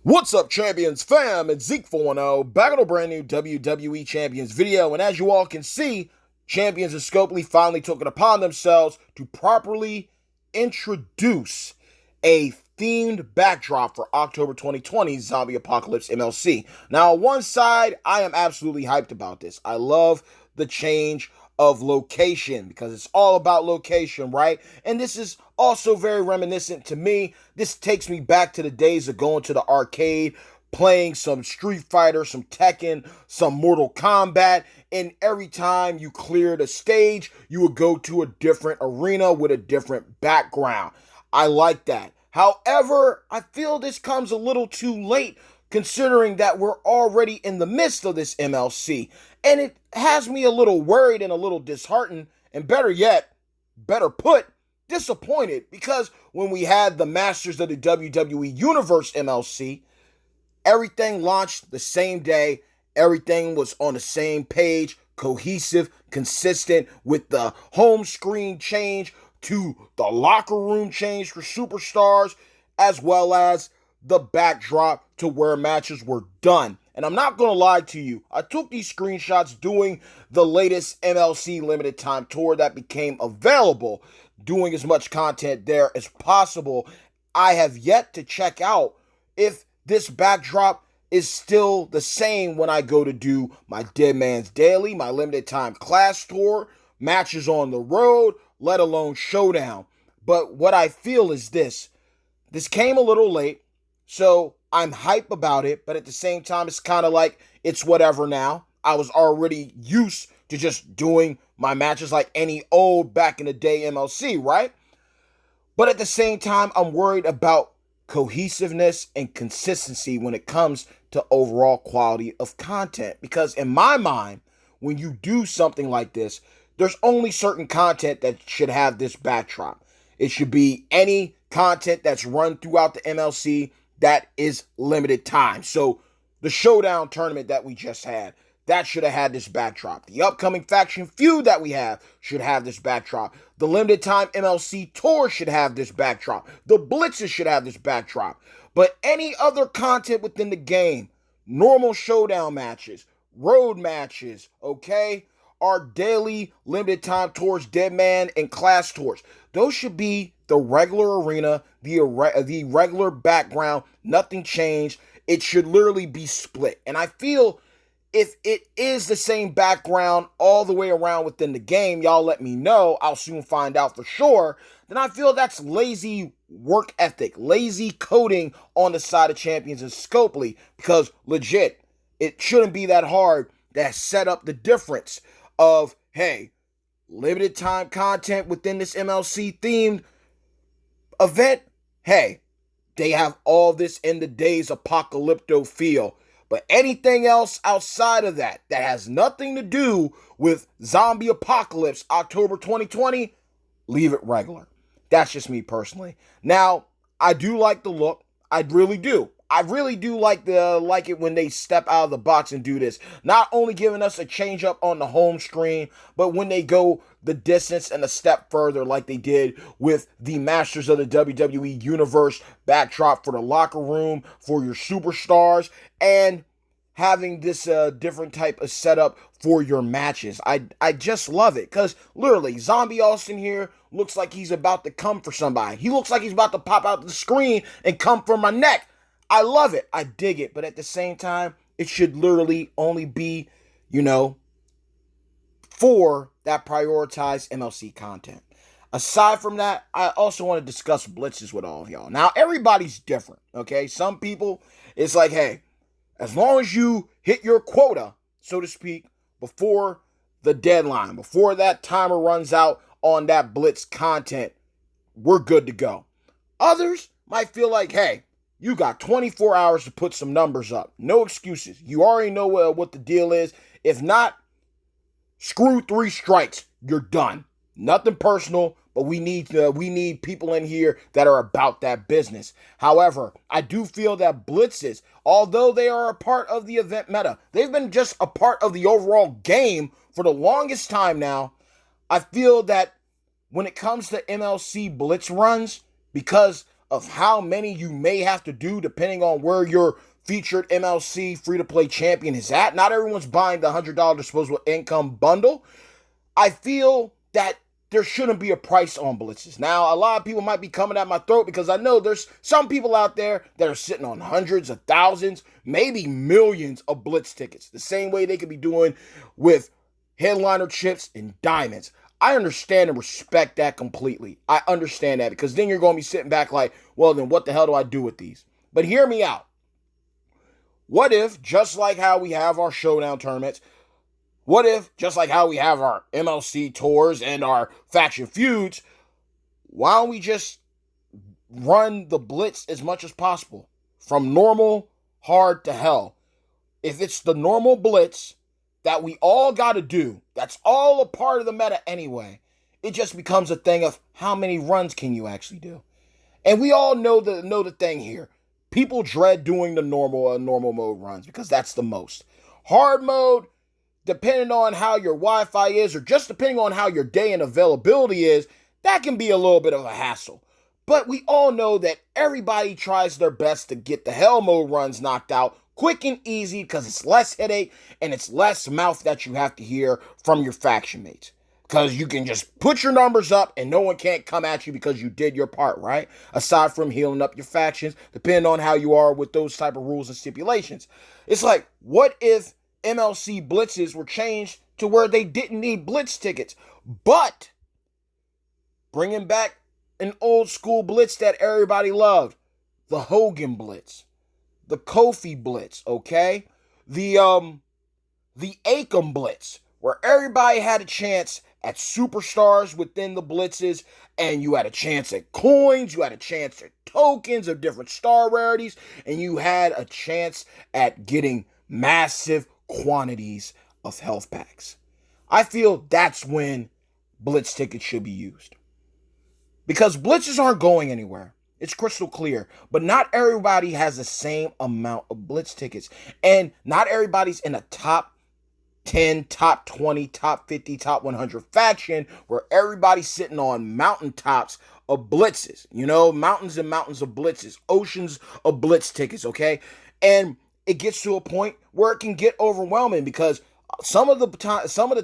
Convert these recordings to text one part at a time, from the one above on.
What's up, Champions fam? It's Zeke 410 back on a brand new WWE Champions video. And as you all can see, Champions and Scopely finally took it upon themselves to properly introduce a themed backdrop for October 2020 Zombie Apocalypse MLC. Now, on one side, I am absolutely hyped about this. I love the change of location because it's all about location, right? And this is also very reminiscent to me. This takes me back to the days of going to the arcade, playing some Street Fighter, some Tekken, some Mortal Kombat, and every time you cleared a stage, you would go to a different arena with a different background. I like that. However, I feel this comes a little too late considering that we're already in the midst of this MLC. And it has me a little worried and a little disheartened, and better yet, better put, disappointed, because when we had the Masters of the WWE Universe MLC, everything launched the same day, everything was on the same page, cohesive, consistent, with the home screen change to the locker room change for superstars, as well as the backdrop to where matches were done. And I'm not going to lie to you, I took these screenshots doing the latest MLC limited time tour that became available, doing as much content there as possible. I have yet to check out if this backdrop is still the same when I go to do my Dead Man's Daily, my limited time class tour, matches on the road, let alone Showdown. But what I feel is this came a little late, so I'm hype about it, but at the same time, it's kind of like it's whatever now. I was already used to just doing my matches like any old back in the day MLC, right? But at the same time, I'm worried about cohesiveness and consistency when it comes to overall quality of content. Because in my mind, when you do something like this, there's only certain content that should have this backdrop. It should be any content that's run throughout the MLC that is limited time. So the Showdown tournament that we just had, that should have had this backdrop. The upcoming faction feud that we have should have this backdrop. The limited time MLC tour should have this backdrop. The Blitzes should have this backdrop. But any other content within the game, normal Showdown matches, road matches, okay, our daily limited time tours, Dead Man and class tours, those should be the regular arena, the regular background, nothing changed. It should literally be split. And I feel if it is the same background all the way around within the game, y'all let me know. I'll soon find out for sure. Then I feel that's lazy work ethic, lazy coding on the side of Champions and Scopely. Because legit, it shouldn't be that hard to set up the difference of, hey, limited time content within this MLC themed event, hey, they have all this in the days apocalypto feel. But anything else outside of that has nothing to do with Zombie Apocalypse October 2020, leave it regular. That's just me personally. Now, I do like the look. I really do. I really do like it when they step out of the box and do this. Not only giving us a change up on the home screen, but when they go the distance and a step further like they did with the Masters of the WWE Universe backdrop for the locker room, for your superstars, and having this different type of setup for your matches. I just love it because literally Zombie Austin here looks like he's about to come for somebody. He looks like he's about to pop out the screen and come for my neck. I love it. I dig it. But at the same time, it should literally only be, for that prioritized MLC content. Aside from that, I also want to discuss blitzes with all of y'all. Now, everybody's different, okay? Some people, it's like, hey, as long as you hit your quota, so to speak, before the deadline, before that timer runs out on that blitz content, we're good to go. Others might feel like, hey, you got 24 hours to put some numbers up. No excuses. You already know what the deal is. If not, screw 3 strikes. You're done. Nothing personal, but we need people in here that are about that business. However, I do feel that blitzes, although they are a part of the event meta, they've been just a part of the overall game for the longest time now. I feel that when it comes to MLC blitz runs, because of how many you may have to do depending on where your featured MLC free-to-play champion is at. Not everyone's buying the $100 disposable income bundle. I feel that there shouldn't be a price on blitzes. Now, a lot of people might be coming at my throat because I know there's some people out there that are sitting on hundreds of thousands, maybe millions of blitz tickets, the same way they could be doing with headliner chips and diamonds. I understand and respect that completely. I understand that, because then you're going to be sitting back like, well, then what the hell do I do with these? But hear me out. What if, just like how we have our showdown tournaments, what if, just like how we have our MLC tours and our faction feuds, why don't we just run the blitz as much as possible? From normal, hard to hell. If it's the normal blitz that we all got to do, that's all a part of the meta anyway, it just becomes a thing of how many runs can you actually do? And we all know the thing here. People dread doing the normal mode runs because that's the most. Hard mode, depending on how your Wi-Fi is, or just depending on how your day and availability is, that can be a little bit of a hassle. But we all know that everybody tries their best to get the hell mode runs knocked out quick and easy, because it's less headache and it's less mouth that you have to hear from your faction mates. Because you can just put your numbers up and no one can't come at you because you did your part, right? Aside from healing up your factions, depending on how you are with those type of rules and stipulations. It's like, what if MLC blitzes were changed to where they didn't need blitz tickets, but bringing back an old school blitz that everybody loved, the Hogan blitz, the Kofi blitz, okay? The Akam blitz, where everybody had a chance at superstars within the blitzes, and you had a chance at coins, you had a chance at tokens of different star rarities, and you had a chance at getting massive quantities of health packs. I feel that's when blitz tickets should be used. Because blitzes aren't going anywhere. It's crystal clear. But not everybody has the same amount of blitz tickets. And not everybody's in a top 10, top 20, top 50, top 100 faction where everybody's sitting on mountaintops of blitzes. You know, mountains and mountains of blitzes. Oceans of blitz tickets, okay? And it gets to a point where it can get overwhelming, because some of the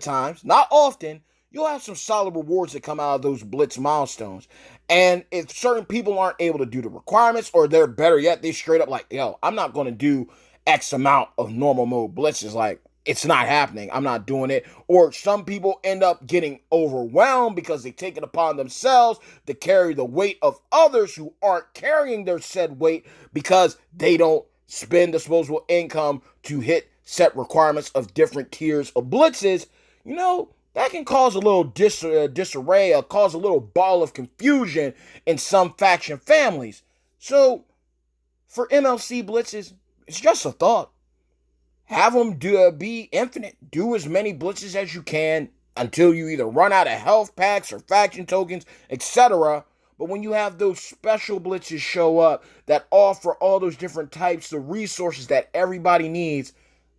times, not often, you'll have some solid rewards that come out of those blitz milestones. And if certain people aren't able to do the requirements, or they're better yet, they straight up like, yo, I'm not going to do X amount of normal mode blitzes. Like, it's not happening. I'm not doing it. Or some people end up getting overwhelmed because they take it upon themselves to carry the weight of others who aren't carrying their said weight because they don't spend disposable income to hit set requirements of different tiers of blitzes. You know, that can cause a little disarray, cause a little ball of confusion in some faction families. So, for MLC blitzes, it's just a thought. Have them be infinite. Do as many blitzes as you can until you either run out of health packs or faction tokens, etc. But when you have those special blitzes show up that offer all those different types of resources that everybody needs,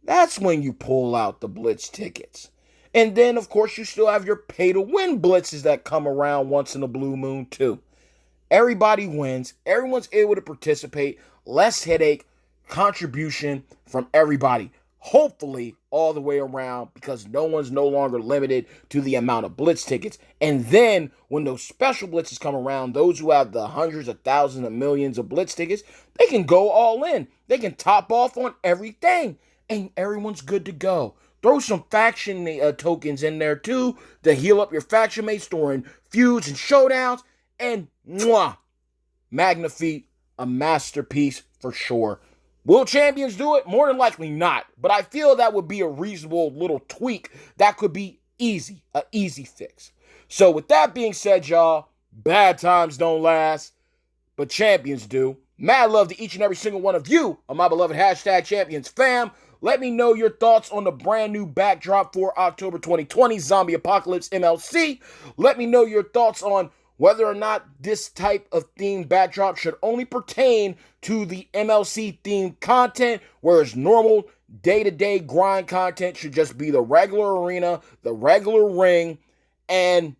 that's when you pull out the blitz tickets. And then, of course, you still have your pay-to-win blitzes that come around once in a blue moon, too. Everybody wins. Everyone's able to participate. Less headache, contribution from everybody. Hopefully, all the way around, because no one's no longer limited to the amount of blitz tickets. And then, when those special blitzes come around, those who have the hundreds of thousands of millions of blitz tickets, they can go all in. They can top off on everything. And everyone's good to go. Throw some faction tokens in there too to heal up your faction mates during feuds and showdowns. And Magnifique, a masterpiece for sure. Will champions do it? More than likely not. But I feel that would be a reasonable little tweak that could be easy, an easy fix. So with that being said, y'all, bad times don't last, but champions do. Mad love to each and every single one of you on my beloved hashtag champions fam. Let me know your thoughts on the brand new backdrop for October 2020 Zombie Apocalypse MLC. Let me know your thoughts on whether or not this type of themed backdrop should only pertain to the MLC themed content, whereas normal day-to-day grind content should just be the regular arena, the regular ring, and,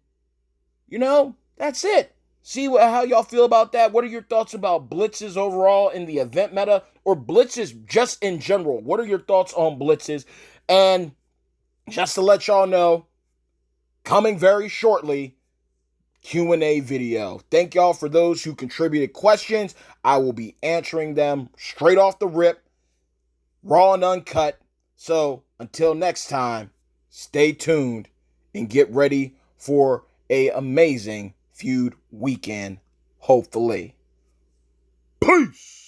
you know, that's it. See how y'all feel about that. What are your thoughts about blitzes overall in the event meta, or blitzes just in general? What are your thoughts on blitzes? And just to let y'all know, coming very shortly, Q&A video. Thank y'all for those who contributed questions. I will be answering them straight off the rip, raw and uncut. So until next time, stay tuned and get ready for an amazing feud weekend, hopefully. Peace!